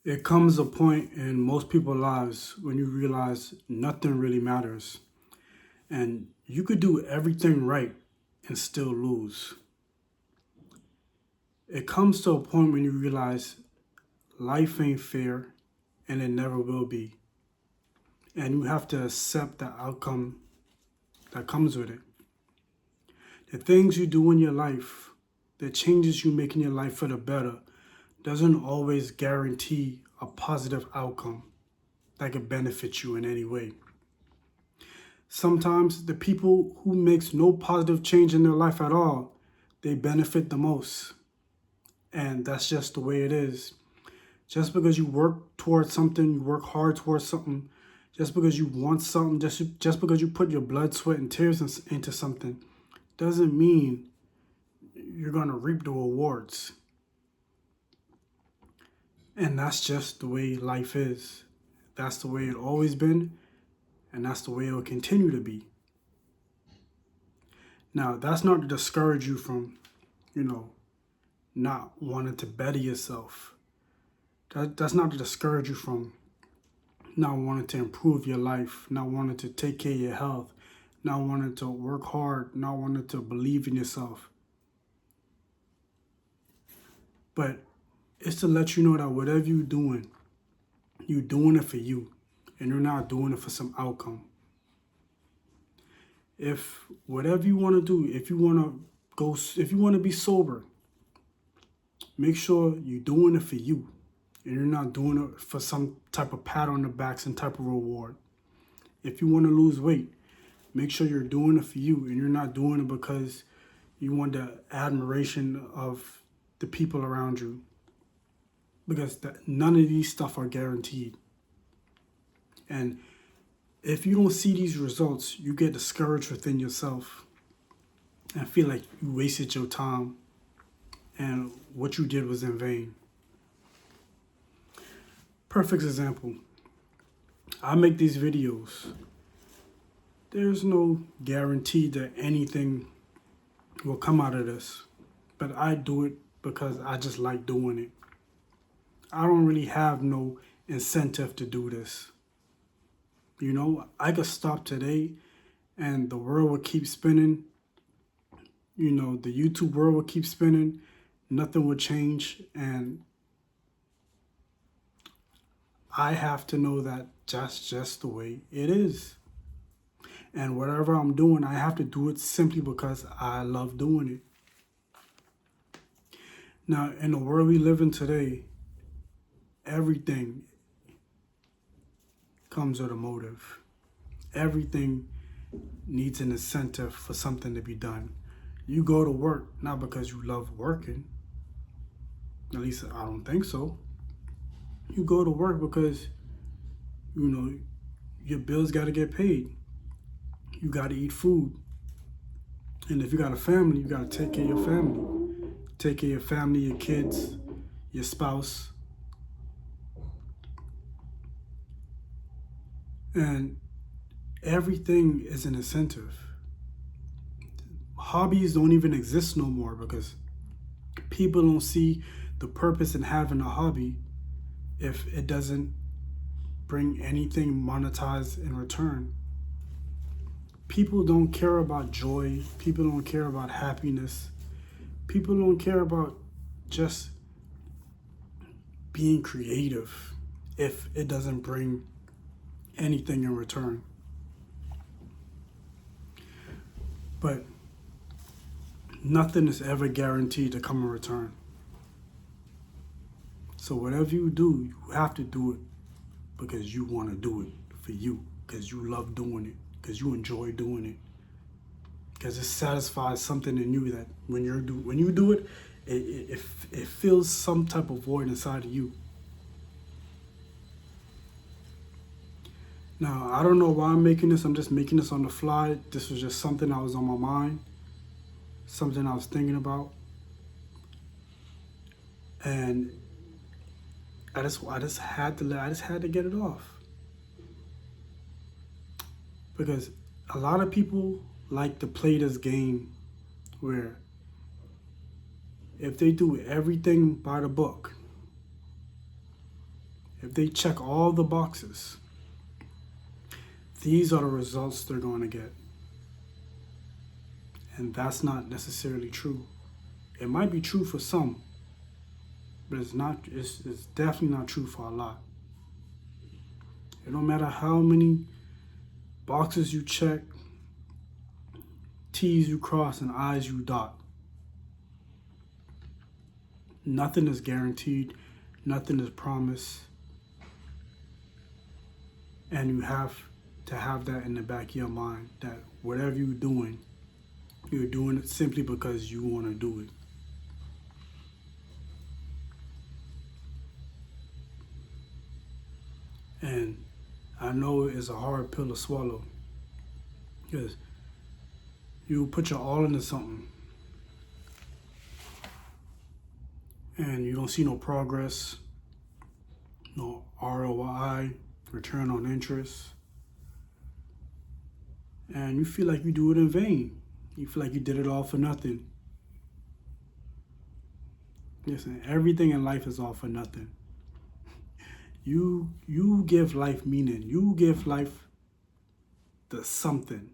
It comes a point in most people's lives when you realize nothing really matters and you could do everything right and still lose. It comes to a point when you realize life ain't fair and it never will be. And you have to accept the outcome that comes with it. The things you do in your life, the changes you make in your life for the better, doesn't always guarantee a positive outcome that could benefit you in any way. Sometimes the people who makes no positive change in their life at all, they benefit the most. And that's just the way it is. Just because you work towards something, you work hard towards something, just because you want something, just because you put your blood, sweat, and tears into something, doesn't mean you're going to reap the rewards. And that's just the way life is. That's the way it always been, and that's the way it will continue to be. Now, that's not to discourage you from, you know, not wanting to better yourself. That's not to discourage you from not wanting to improve your life, not wanting to take care of your health, not wanting to work hard, not wanting to believe in yourself. But it's to let you know that whatever you're doing it for you, and you're not doing it for some outcome. If whatever you want to do, if you want to be sober, make sure you're doing it for you, and you're not doing it for some type of pat on the back, some type of reward. If you want to lose weight, make sure you're doing it for you, and you're not doing it because you want the admiration of the people around you. Because none of these stuff are guaranteed. And if you don't see these results, you get discouraged within yourself and feel like you wasted your time and what you did was in vain. Perfect example. I make these videos. There's no guarantee that anything will come out of this, but I do it because I just like doing it. I don't really have no incentive to do this. You know, I could stop today and the world would keep spinning. You know, the YouTube world would keep spinning. Nothing would change. And I have to know that that's just the way it is. And whatever I'm doing, I have to do it simply because I love doing it. Now, in the world we live in today, everything comes with a motive. Everything needs an incentive for something to be done. You go to work not because you love working. At least I don't think so. You go to work because, you know, your bills got to get paid. You got to eat food. And if you got a family, you got to take care of your family. Take care of your family, your kids, your spouse. And everything is an incentive. Hobbies don't even exist no more because people don't see the purpose in having a hobby if it doesn't bring anything monetized in return. People don't care about joy. People don't care about happiness. People don't care about just being creative if it doesn't bring anything in return. But nothing is ever guaranteed to come in return. So whatever you do, you have to do it because you want to do it for you, because you love doing it, because you enjoy doing it, because it satisfies something in you that when you do it, it fills some type of void inside of you. Now, I don't know why I'm making this. I'm just making this on the fly. This was just something that was on my mind, something I was thinking about. And I just had to get it off. Because a lot of people like to play this game where if they do everything by the book, if they check all the boxes, these are the results they're going to get. And that's not necessarily true. It might be true for some, but it's definitely not true for a lot. It don't matter how many boxes you check, T's you cross, and I's you dot. Nothing is guaranteed. Nothing is promised. And you have to have that in the back of your mind, that whatever you're doing it simply because you want to do it. And I know it's a hard pill to swallow, because you put your all into something and you don't see no progress, no ROI, return on interest, and you feel like you do it in vain. You feel like you did it all for nothing. Listen, everything in life is all for nothing. You give life meaning. You give life the something.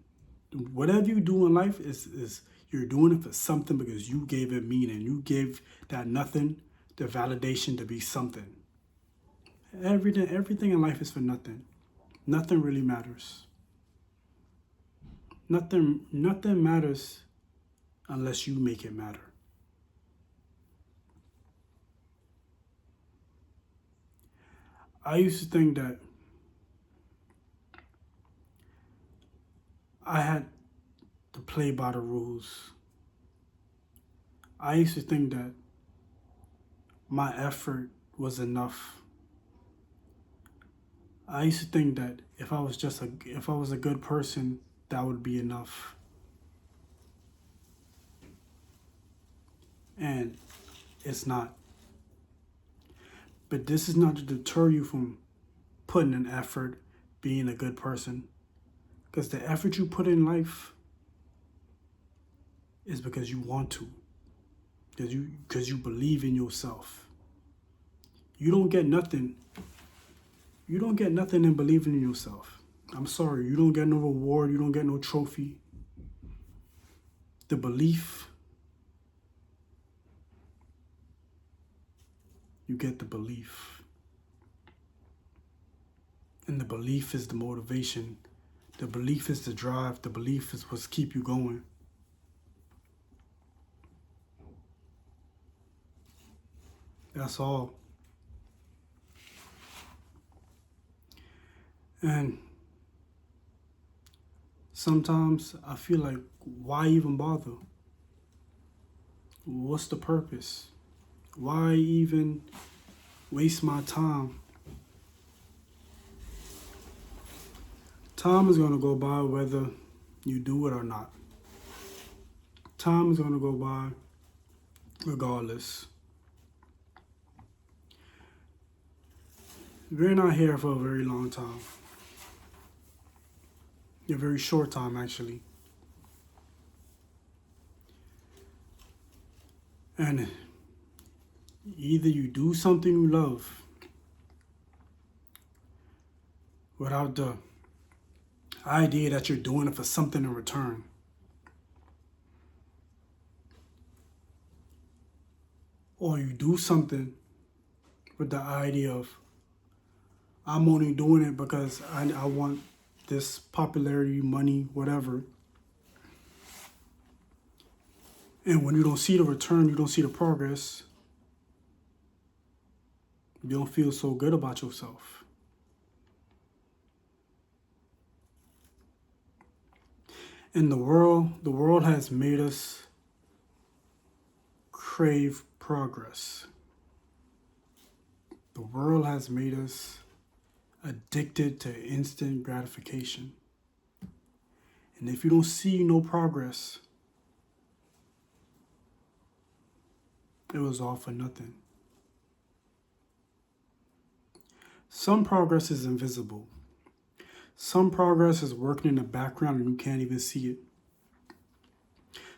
Whatever you do in life is you're doing it for something, because you gave it meaning. You gave that nothing the validation to be something. Everything in life is for nothing. Nothing really matters. Nothing matters unless you make it matter. I used to think that I had to play by the rules. I used to think that my effort was enough. I used to think that if I was a good person, that would be enough. And it's not. But this is not to deter you from putting an effort, being a good person. Because the effort you put in life is because you want to. Because you believe in yourself. You don't get nothing. You don't get nothing in believing in yourself. I'm sorry, you don't get no reward, you don't get no trophy. The belief, you get the belief. And the belief is the motivation. The belief is the drive. The belief is what's keep you going. That's all. And sometimes I feel like, why even bother? What's the purpose? Why even waste my time? Time is going to go by whether you do it or not. Time is going to go by regardless. We're not here for a very long time. A very short time, actually. And either you do something you love without the idea that you're doing it for something in return, or you do something with the idea of, I'm only doing it because I want this popularity, money, whatever. And when you don't see the return, you don't see the progress, you don't feel so good about yourself. And the world has made us crave progress. The world has made us addicted to instant gratification. And if you don't see no progress, it was all for nothing. Some progress is invisible. Some progress is working in the background and you can't even see it.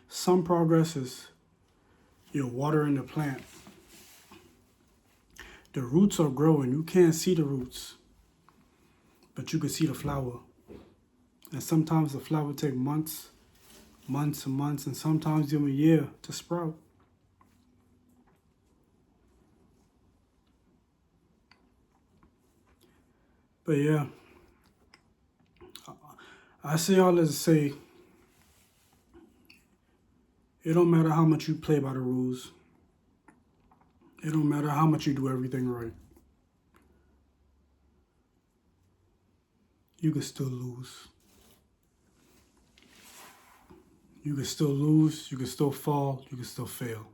Some progress is you're watering the plant. The roots are growing. You can't see the roots, but you can see the flower. And sometimes the flower take months and months, and sometimes even a year to sprout. But yeah, I say all this to say, it don't matter how much you play by the rules. It don't matter how much you do everything right. You can still lose. You can still lose. You can still fall. You can still fail.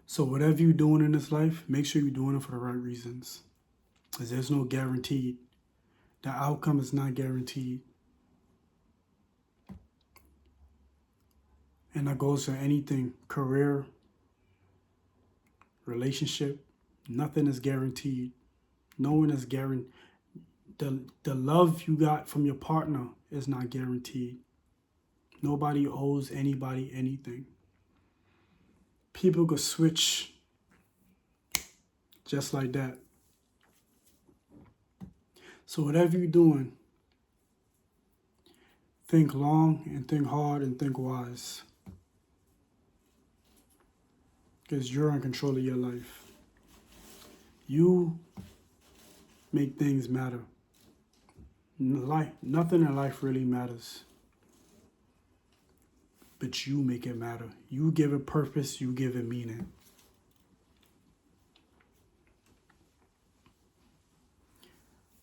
So whatever you're doing in this life, make sure you're doing it for the right reasons. Because there's no guaranteed. The outcome is not guaranteed. And that goes for anything, career, relationship, nothing is guaranteed. No one is guaranteed. The love you got from your partner is not guaranteed. Nobody owes anybody anything. People could switch just like that. So whatever you're doing, think long and think hard and think wise. Because you're in control of your life. You make things matter. Nothing in life really matters. But you make it matter. You give it purpose, you give it meaning.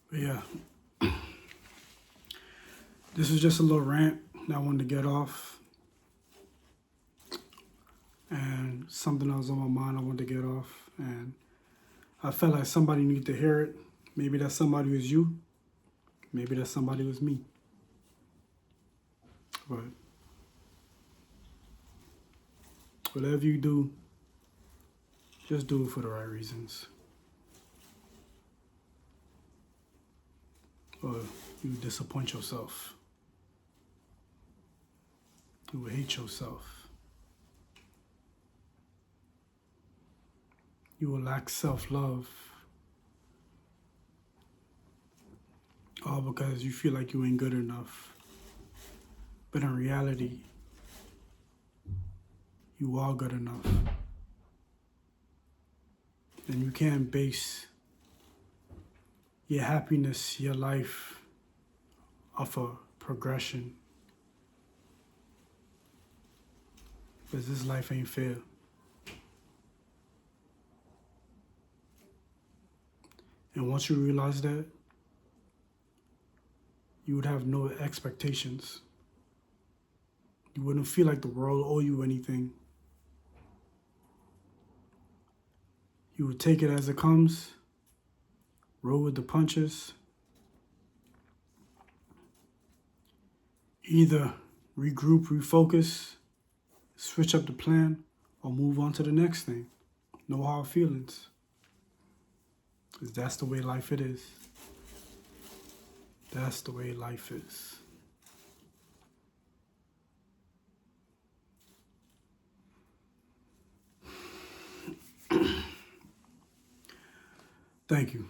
But yeah, this was just a little rant that I wanted to get off. And something that was on my mind I wanted to get off. And I felt like somebody needed to hear it. Maybe that somebody was you. Maybe that somebody was me. But whatever you do, just do it for the right reasons. Or you disappoint yourself. You will hate yourself. You will lack self-love. All because you feel like you ain't good enough. But in reality, you are good enough. And you can't base your happiness, your life, off a progression. Because this life ain't fair. And once you realize that, you would have no expectations. You wouldn't feel like the world owe you anything. You would take it as it comes, roll with the punches, either regroup, refocus, switch up the plan, or move on to the next thing. No hard feelings. Because that's the way life it is. That's the way life is. Thank you.